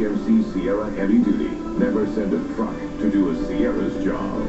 GMC Sierra Heavy Duty. Never send a truck to do a Sierra's job.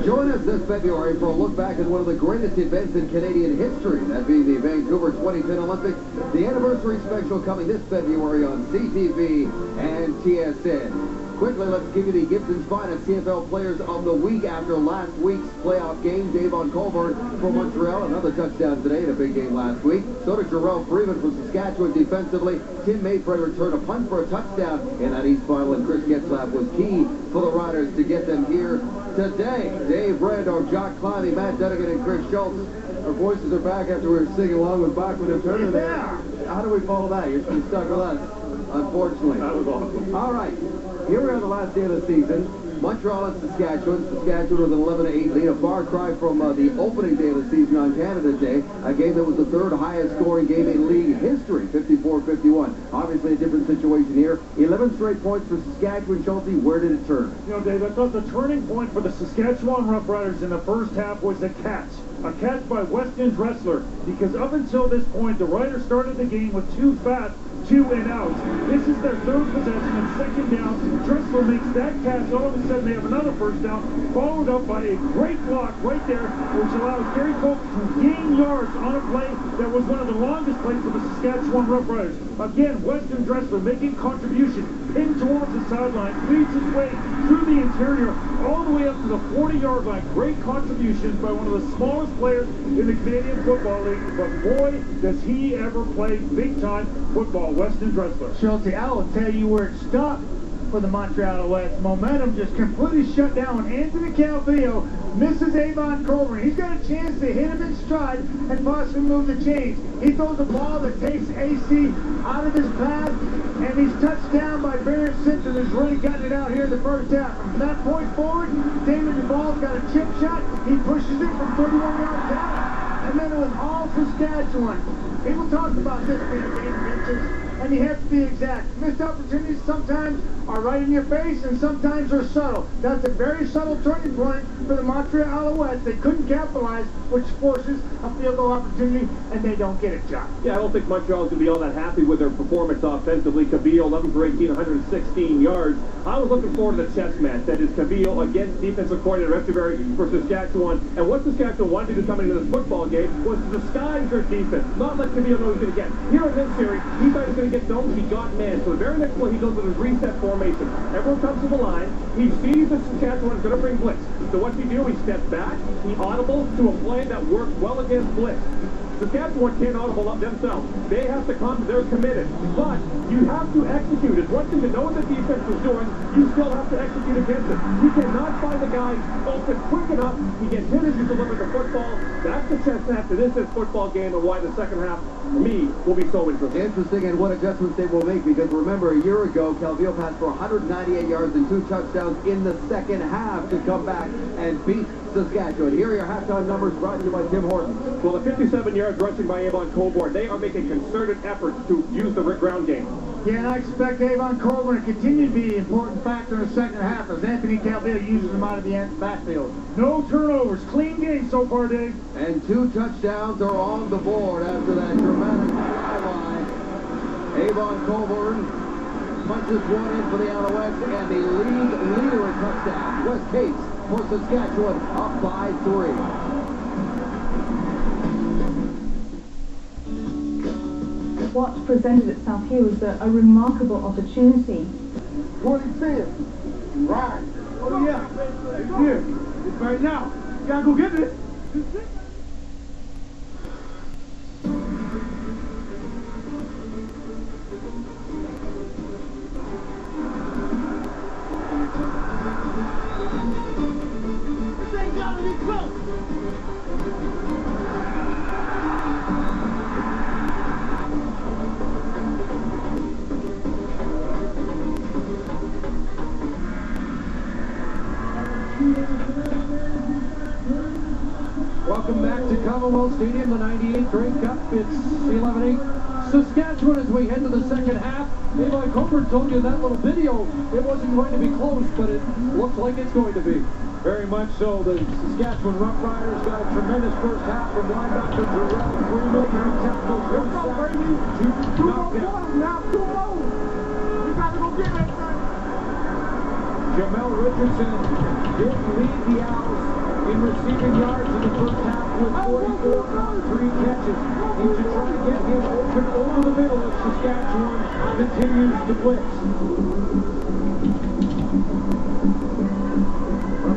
Join us this February for a look back at one of the greatest events in Canadian history, that being the Vancouver 2010 Olympics. The anniversary special coming this February on CTV and TSN. Quickly, let's give you the Gibson's finest CFL players of the week after last week's playoff game. Davon Colburn from Montreal, another touchdown today in a big game last week. So did Jarrell Freeman from Saskatchewan defensively. Tim Mayfred returned a punt for a touchdown in that East final, and Chris Getzlaff was key for the Riders to get them here today. Dave Brando, Jock Clowney, Matt Dunnigan, and Chris Schultz. Our voices are back after we were singing along with Bachman and Turner there. How do we follow that? You're stuck with us, unfortunately. That was awesome. All right. Here we are the last day of the season. Montreal and Saskatchewan. Saskatchewan with an 11-8 lead. A far cry from the opening day of the season on Canada Day. A game that was the third highest scoring game in league history, 54-51. Obviously a different situation here. 11 straight points for Saskatchewan. Schulte, where did it turn? You know, Dave, I thought the turning point for the Saskatchewan Roughriders in the first half was a catch. A catch by Weston Dressler, because up until this point, the Riders started the game with two fast 2-and-outs. This is their third possession and second down. Dressler makes that catch. All of a sudden, they have another first down, followed up by a great block right there, which allows Gary Cope to gain yards on a play that was one of the longest plays for the Saskatchewan Roughriders. Again, Weston Dressler making contribution, pinned towards the sideline, leads his way through the interior, all the way up to the 40-yard line. Great contributions by one of the smallest players in the Canadian Football League, but boy, does he ever play big-time football. Weston Dressler. Schulte, I will tell you where it stopped for the Montreal Alouettes. Momentum just completely shut down when Anthony Calvillo misses Avon Colburn. He's got a chance to hit him in stride and possibly move the chains. He throws a ball that takes AC out of his path, and he's touched down by Barrett Simpson, who's really gotten it out here in the first half. From that point forward, David Duvall's got a chip shot. He pushes it from 31 yards out, and then it was all Saskatchewan. People talk about this being a game of inches, and you have to be exact. Missed opportunities sometimes are right in your face, and sometimes they're subtle. That's a very subtle turning point for the Montreal Alouettes. They couldn't capitalize, which forces a field goal opportunity, and they don't get it, John. Yeah, I don't think Montreal's going to be all that happy with their performance offensively. Cavillo, 11 for 18, 116 yards. I was looking forward to the chess match. That is Cavillo against defensive coordinator Echeverry for Saskatchewan. And what Saskatchewan wanted to do coming into this football game was to disguise their defense, not let Cavillo know he's going to get. Here in this series, he thought he was going to get known. He got man. So the very next play, he goes with his reset formation. Everyone comes to the line. He sees that Saskatchewan is going to bring blitz. So what's he do? He steps back. He audibles to a play that works well against blitz. Saskatchewan can't audible up themselves. They have to come. They're committed. But you have to execute. It's one thing to know what the defense is doing. You still have to execute against it. You cannot find the guy open quick enough. He gets hit as you deliver the football. That's the chess match to this football game, and why the second half, for me, will be so interesting. Interesting, and what adjustments they will make, because remember, a year ago, Calvillo passed for 198 yards and 2 touchdowns in the second half to come back and beat Saskatchewan. Here are your halftime numbers brought to you by Tim Hortons. Well, the 57 yards rushing by Avon Colburn, they are making concerted efforts to use the ground game. Yeah, and I expect Avon Colburn to continue to be an important factor in the second half as Anthony Calvillo uses him out of the backfield. No turnovers. Clean game so far, Dave. And 2 touchdowns are on the board after that dramatic highlight. Avon Colburn punches one in for the Alouettes, and the league leader in touchdowns, Wes Cates, for Saskatchewan, up by 3. What presented itself here was a remarkable opportunity. 2010. Right. Oh, yeah. It's here. It's right now. You gotta go get it. This ain't gotta be close. Welcome back to Commonwealth Stadium, the 98 Grey Cup. It's 11-8 Saskatchewan as we head to the second half. Avon Colburn told you in that little video it wasn't going to be close, but it looks like it's going to be. Very much so. The Saskatchewan Roughriders got a tremendous first half from linebacker Jarrell Freeman. Three tackles, one sack, two knockdowns. Now, 2 goals. We got to go get that thing. Jamel Richardson did lead the Owls in receiving yards in the first half with 44 on 3 catches. Need to try to get him open over the middle if Saskatchewan continues to blitz.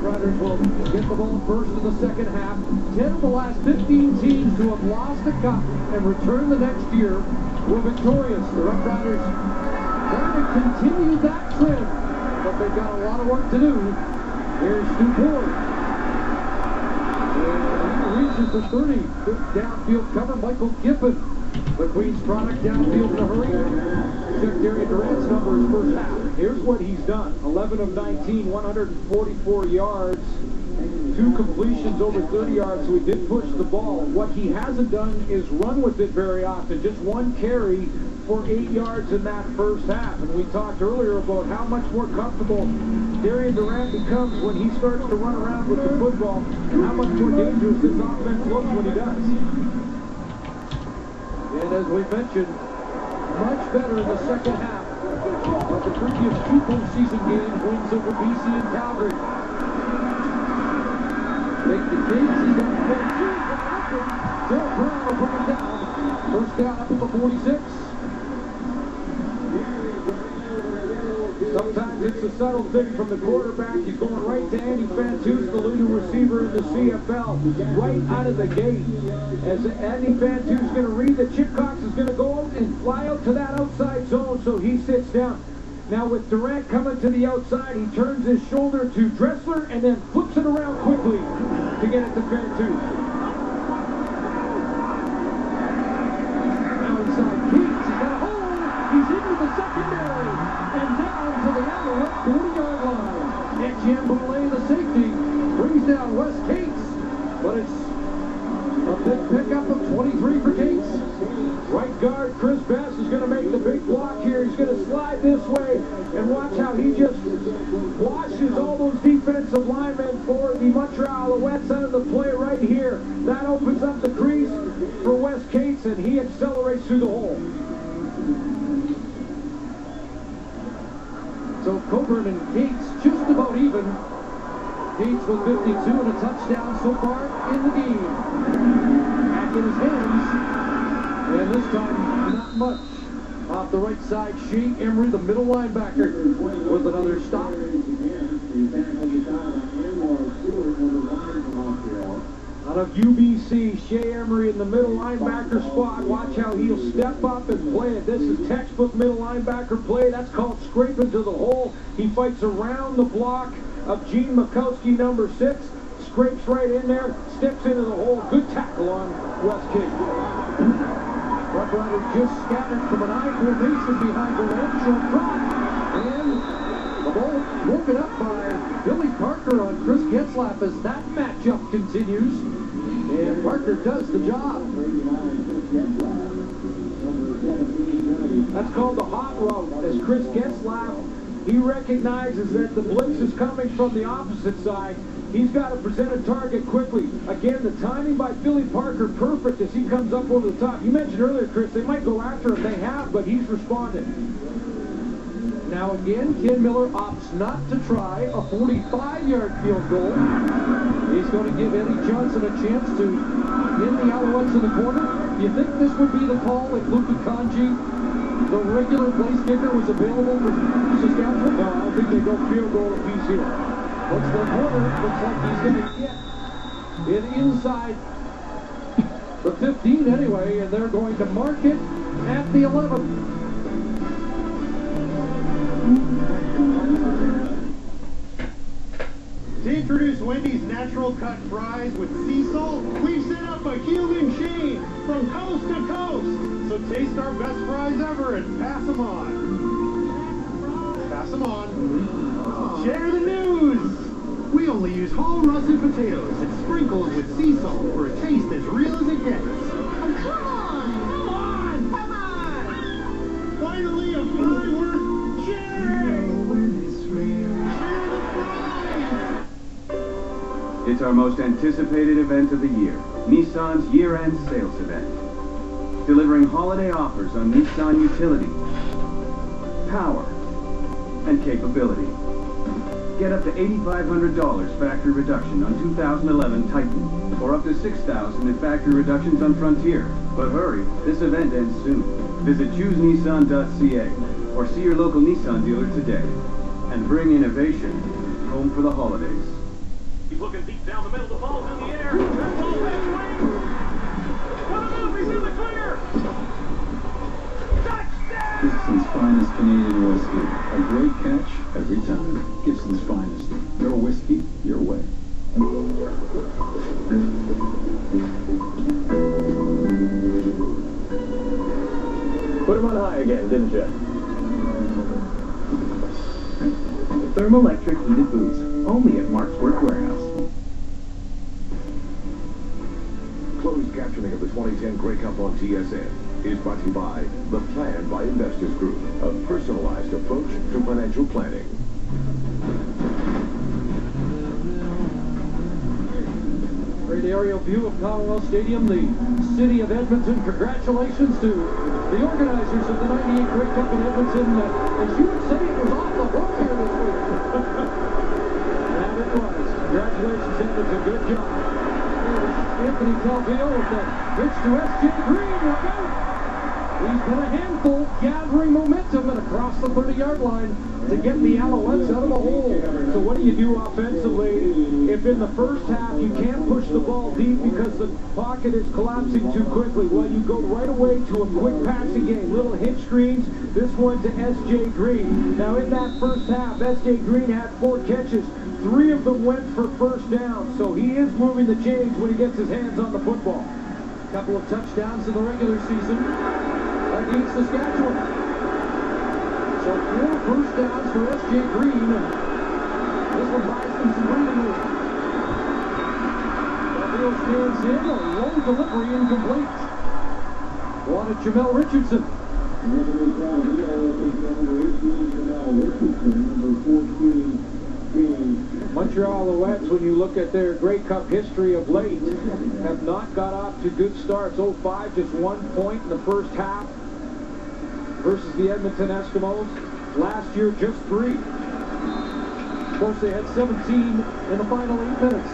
Riders will get the ball first in the second half. 10 of the last 15 teams who have lost a cup and returned the next year were victorious. The Rough Riders trying to continue that trend, but they've got a lot of work to do. Here's Stu Ford. And he reaches the 30. Good downfield cover. Michael Giffen, the Queens product, downfield in a hurry. Check Darian Durant's numbers first half. Here's what he's done. 11 of 19, 144 yards, 2 completions over 30 yards, so he did push the ball. What he hasn't done is run with it very often. Just 1 carry for 8 yards in that first half. And we talked earlier about how much more comfortable Darian Durant becomes when he starts to run around with the football, and how much more dangerous this offense looks when he does. And as we mentioned, much better in the second half of the previous 2 postseason games, wins over BC and Calgary. Take the Kings, he's got 42. Joe Brown will bring it down. First down up at the 46. Sometimes it's a subtle thing from the quarterback. He's going right to Andy Fantus, the leading receiver in the CFL, right out of the gate. As Andy Fantus is going to read that Chip Cox is going to go out and fly out to that outside zone, so he sits down. Now with Durant coming to the outside, he turns his shoulder to Dressler and then flips it around quickly to get it to Fantus. Now inside Keats, he's got a hole. He's into the secondary and down to the Alouette 40-yard line. And Jambalay, the safety, brings down Wes Cates, but it's a big pickup of 23 for Cates. Right guard Chris Bass is going to make the big block here. He's going to slide this way, and watch how he just washes all those defensive linemen for the Montreal Alouettes out of the play right here. That opens up the crease for Wes Cates, and he accelerates through the hole. So Coburn and Cates just about even. Cates with 52 and a touchdown so far in the game. Back in his hands. And this time, not much. Off the right side, Shea Emery, the middle linebacker, with another stop. Out of UBC, Shea Emery in the middle linebacker spot. Watch how he'll step up and play it. This is textbook middle linebacker play. That's called scraping to the hole. He fights around the block of Gene Mikowski, number 6. Scrapes right in there, steps into the hole. Good tackle on Wes Cates. Rough Riders just scattered from an I formation behind the line, short drop, and the ball broken up by Billy Parker on Chris Getzlaff as that matchup continues. And Parker does the job. That's called the hot route. As Chris Getzlaff, he recognizes that the blitz is coming from the opposite side. He's got to present a target quickly. Again, the timing by Billy Parker perfect as he comes up over the top. You mentioned earlier, Chris, they might go after him. They have, but he's responded. Now again, Ken Miller opts not to try a 45-yard field goal. He's going to give Eddie Johnson a chance to in the Alouettes in the corner. Do you think this would be the call if Luka Kanji, the regular place kicker, was available for Saskatchewan? No, I don't think they go field goal apiece here. Looks the corner, looks like he's going to get it inside the 15 anyway, and they're going to mark it at the 11. To introduce Wendy's natural cut fries with sea salt, we've set up a Cuban chain from coast to coast. So taste our best fries ever and pass them on. Pass them on. Share the news. We only use whole russet potatoes and sprinkled with sea salt for a taste as real as it gets. Oh, come on! Come on! Come on! Finally, a fry worth sharing. Share the fries. our most anticipated event of the year, Nissan's year-end sales event. Delivering holiday offers on Nissan utility, power, and capability. Get up to $8,500 factory reduction on 2011 Titan, or up to $6,000 in factory reductions on Frontier. But hurry, this event ends soon. Visit choosenissan.ca or see your local Nissan dealer today. And bring innovation home for the holidays. He's looking deep down the middle, the ball's in the air. That ball is swing. What about? He's in the clear. Touchdown! Gibson's finest Canadian whiskey. A great catch every time. Gibson's finest. Your whiskey, your way. Put him on high again, didn't you? Thermoelectric heated boots, only at Mark's Work Warehouse. Closed captioning of the 2010 Grey Cup on TSN is brought to you by the Plan by Investors Group, a personalized approach to financial planning. Great aerial view of Commonwealth Stadium, the city of Edmonton. Congratulations to the organizers of the 98 Grey Cup in Edmonton. As you would say, it was off the hook here this week. And it was. Congratulations, Edmonton. Good job. Here's Anthony Calvillo with that pitch to S.J. Green. Look out. He's been a handful, gathering momentum and across the 30-yard line to get the Alouettes out of the hole. So what do you do offensively if in the first half you can't push the ball deep because the pocket is collapsing too quickly? Well, you go right away to a quick passing game, little hitch screens, this one to S.J. Green. Now in that first half, S.J. Green had 4 catches. 3 of them went for first down, so he is moving the chains when he gets his hands on the football. Couple of touchdowns in the regular season against Saskatchewan. So 4 first downs for S.J. Green. This one buys them some breathing room. Gabriel stands in, a low delivery incomplete. Wanted Jamel Richardson. Montreal Alouettes, when you look at their Grey Cup history of late, have not got off to good starts. 0-5, just 1 point in the first half versus the Edmonton Eskimos. Last year, just 3. Of course, they had 17 in the final 8 minutes.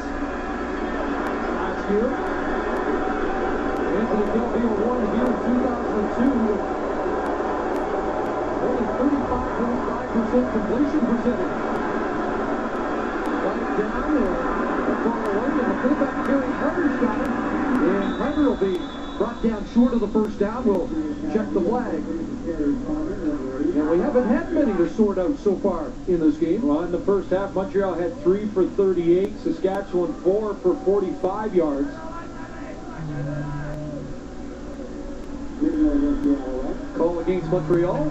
Last year, Anthony Calvillo won here in 2002. Only 35.5% completion percentage. Down and far away, and the fullback Gary Carter's got it. And Carter will be brought down short of the first down. We'll check the flag. And we haven't had many to sort out so far in this game. Well, in the first half, Montreal had 3 for 38, Saskatchewan 4 for 45 yards. Call against Montreal.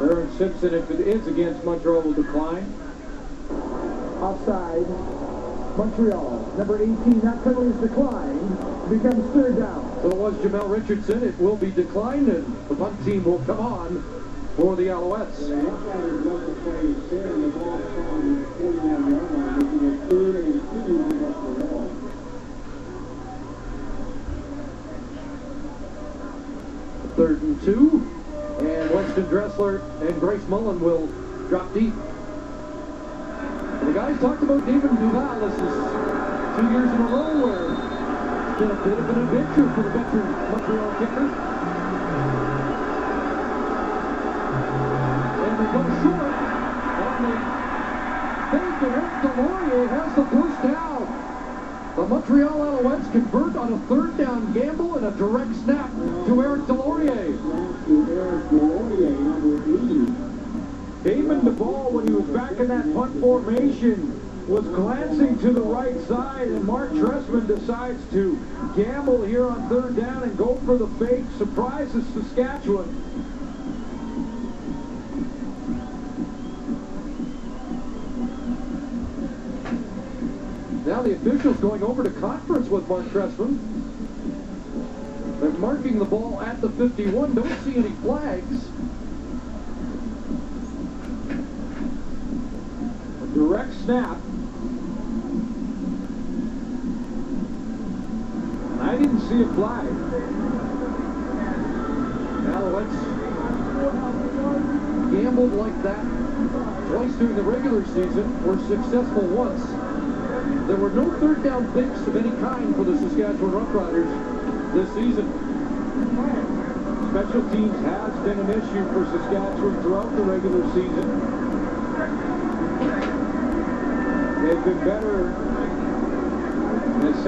Aaron Simpson, if it is against Montreal, will decline. Offside. Montreal, number 18, that penalty is declined. Becomes 3rd down. So it was Jamel Richardson. It will be declined, and the punt team will come on for the Alouettes. Third and 2. And Weston Dressler and Grace Mullen will drop deep. And the guys talked about David Duval. This is 2 years in a row where it's been a bit of an adventure for the veteran Montreal kicker. And they go short on the fake, and Eric Delorier has the first down. The Montreal Alouettes convert on a 3rd down gamble and a direct snap to Eric Delorier. Damon DeBall, when he was back in that punt formation, was glancing to the right side, and Mark Tressman decides to gamble here on 3rd down and go for the fake. Surprises Saskatchewan. Now the officials going over to conference with Mark Tressman. They're marking the ball at the 51. Don't see any flags. Direct snap. And I didn't see a flag. Alouettes gambled like that twice during the regular season, were successful once. There were no third down picks of any kind for the Saskatchewan Roughriders this season. Special teams has been an issue for Saskatchewan throughout the regular season. They've been better. It sounds